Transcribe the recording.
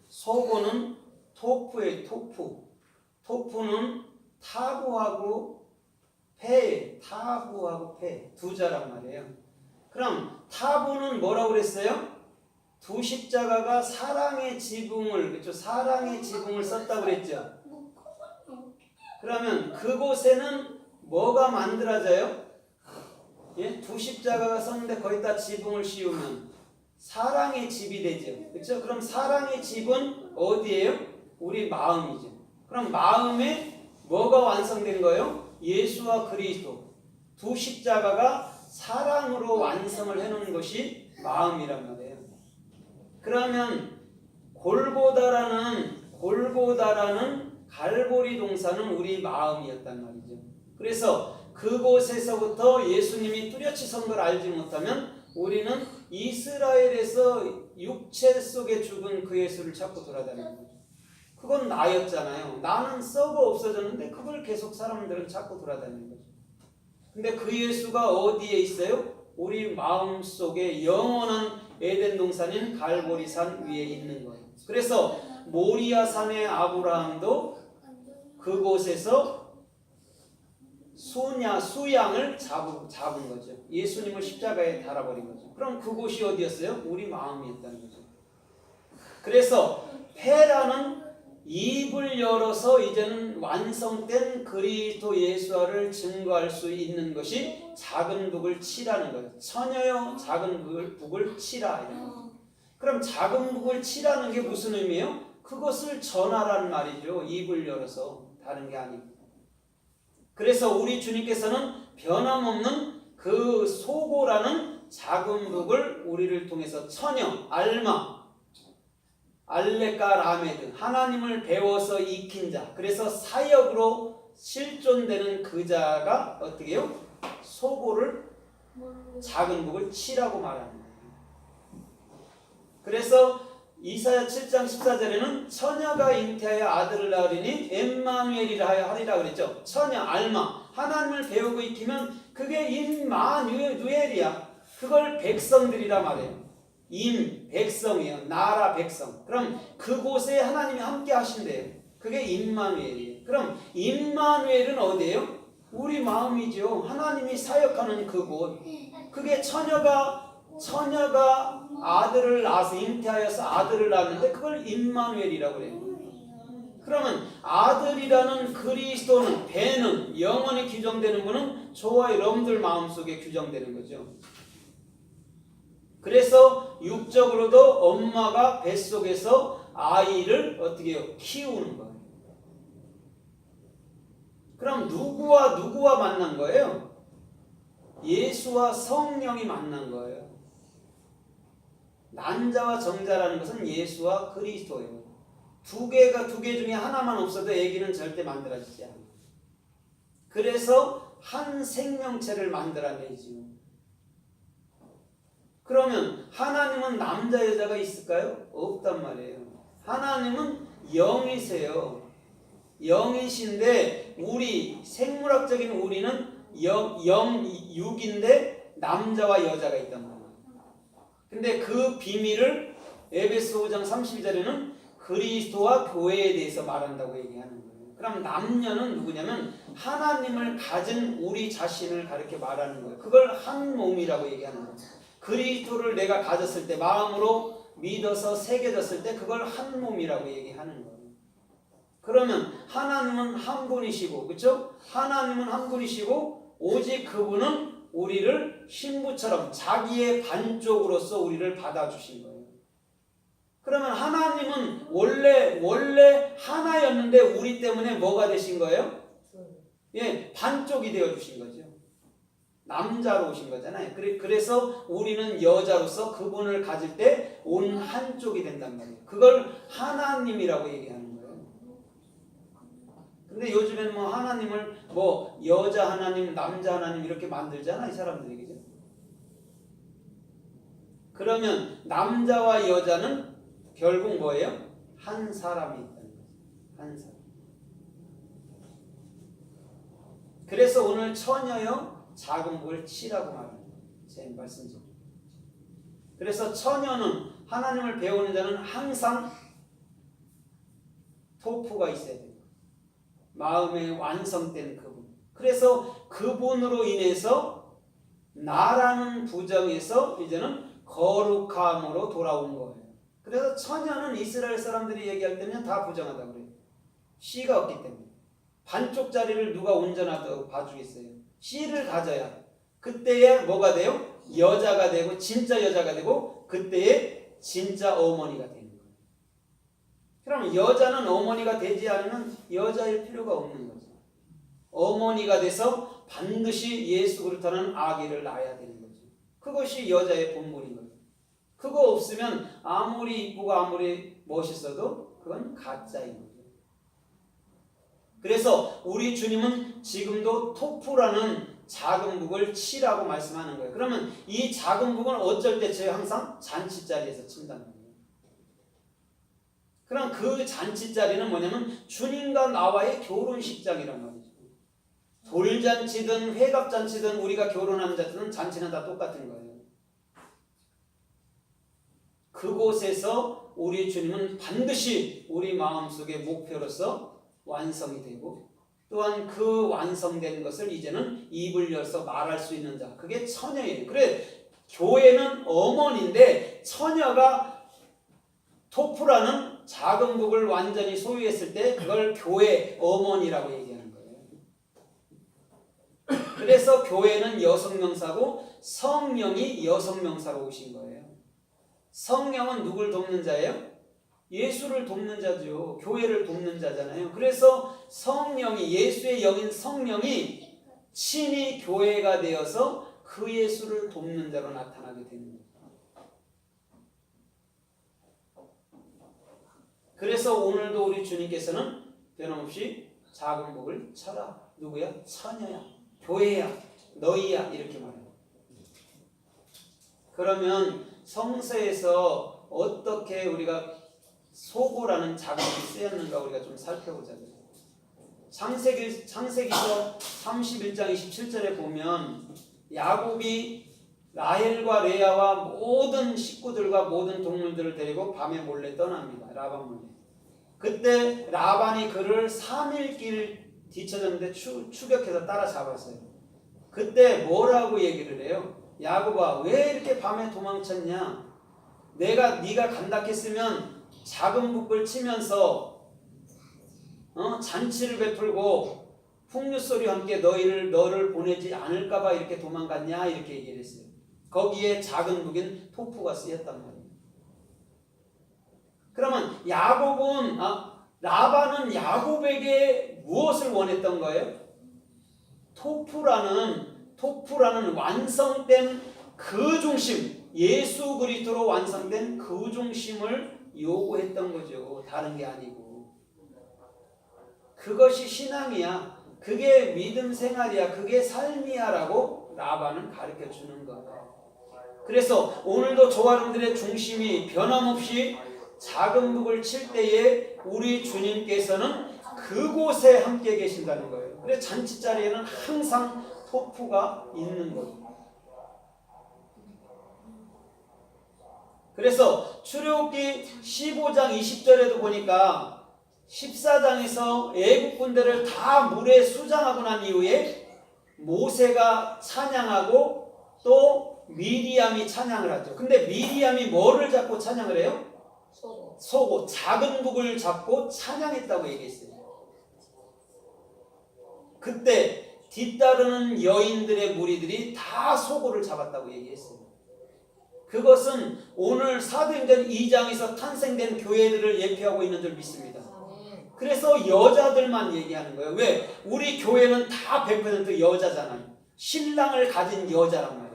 소고는 토프예요. 토프는 타부하고 폐 두 자란 말이에요. 그럼 타부는 뭐라고 그랬어요? 두 십자가가 사랑의 지붕을, 그렇죠? 사랑의 지붕을 썼다고 그랬죠. 그러면 그곳에는 뭐가 만들어져요? 예? 두 십자가가 썼는데 거기다 지붕을 씌우면 사랑의 집이 되죠. 그렇죠? 그럼 사랑의 집은 어디예요? 우리 마음이죠. 그럼 마음에 뭐가 완성된 거예요? 예수와 그리스도. 두 십자가가 사랑으로 완성을 해놓은 것이 마음이란 말이에요. 그러면 골고다라는 갈보리 동산은 우리 마음이었단 말이죠. 그래서 그곳에서부터 예수님이 뚜렷이 선 걸 알지 못하면 우리는 이스라엘에서 육체 속에 죽은 그 예수를 찾고 돌아다니는 거죠. 그건 나였잖아요. 나는 썩어 없어졌는데 그걸 계속 사람들은 찾고 돌아다니는 거죠. 근데 그 예수가 어디에 있어요? 우리 마음 속에 영원한 에덴 동산인 갈보리산 위에 있는 거예요. 그래서 모리아산의 아브라함도 그곳에서 수양을 잡은 거죠. 예수님을 십자가에 달아버린 거죠. 그럼 그곳이 어디였어요? 우리 마음이었다는 거죠. 그래서 폐라는 입을 열어서 이제는 완성된 그리스도 예수를 증거할 수 있는 것이 작은 북을 치라는 거예요. 처녀여 작은 북을 치라. 그럼 작은 북을 치라는 게 무슨 의미예요? 그것을 전하라는 말이죠. 입을 열어서. 다른 게 아니고. 그래서 우리 주님께서는 변함없는 그 소고라는 작은 북을 우리를 통해서 처녀, 알마, 알레카 라메드, 하나님을 배워서 익힌 자, 그래서 사역으로 실존되는 그 자가 어떻게 해요? 소고를, 작은 북을 치라고 말하는 거예요. 그래서 이사야 7장 14절에는 처녀가 잉태하여 아들을 낳으리니 엠마누엘이라 하리라 그랬죠. 처녀, 알마, 하나님을 배우고 익히면 그게 임마누엘이야. 그걸 백성들이라 말해요. 백성이에요. 나라 백성. 그럼 그곳에 하나님이 함께 하신대요. 그게 임마누엘이에요. 그럼 임마누엘은 어디예요? 우리 마음이죠. 하나님이 사역하는 그곳. 그게 처녀가 아들을 낳아서 잉태하여서 아들을 낳았는데 그걸 임마누엘이라고 그래요. 그러면 아들이라는 그리스도는, 배는, 영원히 규정되는 분은 저와 여러분들 마음속에 규정되는 거죠. 그래서 육적으로도 엄마가 뱃속에서 아이를 어떻게 해요? 키우는 거예요. 그럼 누구와 만난 거예요? 예수와 성령이 만난 거예요. 난자와 정자라는 것은 예수와 그리스도예요. 두 개 중에 하나만 없어도 아기는 절대 만들어지지 않아요. 그래서 한 생명체를 만들어내지요. 그러면 하나님은 남자 여자가 있을까요? 없단 말이에요. 하나님은 영이세요. 영이신데 우리 생물학적인 우리는 영육인데 남자와 여자가 있단 말이에요. 근데 그 비밀을 에베소 5장 32절에는 그리스도와 교회에 대해서 말한다고 얘기하는 거예요. 그럼 남녀는 누구냐면 하나님을 가진 우리 자신을 가르쳐 말하는 거예요. 그걸 한 몸이라고 얘기하는 거예요. 그리스도를 내가 가졌을 때, 마음으로 믿어서 새겨졌을 때 그걸 한 몸이라고 얘기하는 거예요. 그러면 하나님은 한 분이시고, 그렇죠? 하나님은 한 분이시고 오직 그분은 우리를 신부처럼 자기의 반쪽으로서 우리를 받아주신 거예요. 그러면 하나님은 원래 하나였는데 우리 때문에 뭐가 되신 거예요? 예, 반쪽이 되어주신 거죠. 남자로 오신 거잖아요. 그래서 우리는 여자로서 그분을 가질 때 온 한쪽이 된단 말이에요. 그걸 하나님이라고 얘기하는 거예요. 근데 요즘엔 뭐 하나님을 뭐 여자 하나님, 남자 하나님 이렇게 만들잖아, 이 사람들이. 그죠? 그러면 남자와 여자는 결국 뭐예요? 한 사람이 있다는 거죠. 한 사람. 그래서 오늘 처녀여 작은 걸 치라고 말합니다. 제 말씀죠. 그래서 처녀는 하나님을 배우는 자는 항상 토프가 있어야 돼요. 마음에 완성된 그분. 그래서 그분으로 인해서 나라는 부정에서 이제는 거룩함으로 돌아온 거예요. 그래서 처녀는 이스라엘 사람들이 얘기할 때는 다 부정하다고 그래요. 씨가 없기 때문에. 반쪽 자리를 누가 온전하다고 봐주겠어요. 씨를 가져야 그때에 뭐가 돼요? 여자가 되고 진짜 여자가 되고 그때에 진짜 어머니가 되는 거예요. 그럼 여자는 어머니가 되지 않으면 여자일 필요가 없는 거죠. 어머니가 돼서 반드시 예수 그리스도는 아기를 낳아야 되는 거죠. 그것이 여자의 본분인 거예요. 그거 없으면 아무리 이쁘고 아무리 멋있어도 그건 가짜인 거죠. 그래서 우리 주님은 지금도 토프라는 작은 북을 치라고 말씀하는 거예요. 그러면 이 작은 북은 어쩔 때 제가 항상 잔치자리에서 친다는 거예요. 그럼 그 잔치자리는 뭐냐면 주님과 나와의 결혼식장이란 말이죠. 돌잔치든 회갑잔치든 우리가 결혼하는 잔치는 다 똑같은 거예요. 그곳에서 우리 주님은 반드시 우리 마음속의 목표로서 완성이 되고 또한 그 완성된 것을 이제는 입을 열어서 말할 수 있는 자, 그게 처녀예요. 그래 교회는 어머니인데 처녀가 토프라는 작은 북을 완전히 소유했을 때 그걸 교회 어머니라고 얘기하는 거예요. 그래서 교회는 여성명사고 성령이 여성명사로 오신 거예요. 성령은 누굴 돕는 자예요? 예수를 돕는 자죠. 교회를 돕는 자잖아요. 그래서 성령이 예수의 영인 성령이 친히 교회가 되어서 그 예수를 돕는 자로 나타나게 되는 거예요. 그래서 오늘도 우리 주님께서는 변함없이 작은 복을 쳐라. 누구야? 처녀야. 교회야. 너희야. 이렇게 말해요. 그러면 성서에서 어떻게 우리가 소고라는 작은 복이 쓰였는가 우리가 좀 살펴보자고요. 창세기서 31장 27절에 보면 야곱이 라헬과 레아와 모든 식구들과 모든 동물들을 데리고 밤에 몰래 떠납니다. 라반 몰래. 그때 라반이 그를 3일 길 뒤쳐졌는데 추격해서 따라잡았어요. 그때 뭐라고 얘기를 해요? 야곱아, 왜 이렇게 밤에 도망쳤냐? 네가 간다 했으면 작은 북을 치면서 잔치를 베풀고 풍류소리와 함께 너를 보내지 않을까봐 이렇게 도망갔냐? 이렇게 얘기를 했어요. 거기에 작은 북인 토프가 쓰였단 말이에요. 그러면 라반은 야곱에게 무엇을 원했던 거예요? 토프라는 완성된 그 중심, 예수 그리스도로 완성된 그 중심을 요구했던 거죠. 다른 게 아니고. 그것이 신앙이야. 그게 믿음 생활이야. 그게 삶이야라고 라반은 가르쳐 주는 거예요. 그래서 오늘도 저와 여러분들의 중심이 변함없이 작은 북을 칠 때에 우리 주님께서는 그곳에 함께 계신다는 거예요. 그래서 잔치자리에는 항상 토프가 있는 거예요. 그래서 출애굽기 15장 20절에도 보니까 14장에서 애국 군대를 다 물에 수장하고 난 이후에 모세가 찬양하고 또 미리암이 찬양을 하죠. 근데 미리암이 뭐를 잡고 찬양을 해요? 소고. 작은 북을 잡고 찬양했다고 얘기했어요. 그때 뒤따르는 여인들의 무리들이 다 소고를 잡았다고 얘기했어요. 그것은 오늘 사도행전 2장에서 탄생된 교회들을 예표하고 있는 줄 믿습니다. 그래서 여자들만 얘기하는 거예요. 왜? 우리 교회는 다 100% 여자잖아요. 신랑을 가진 여자란 말이에요.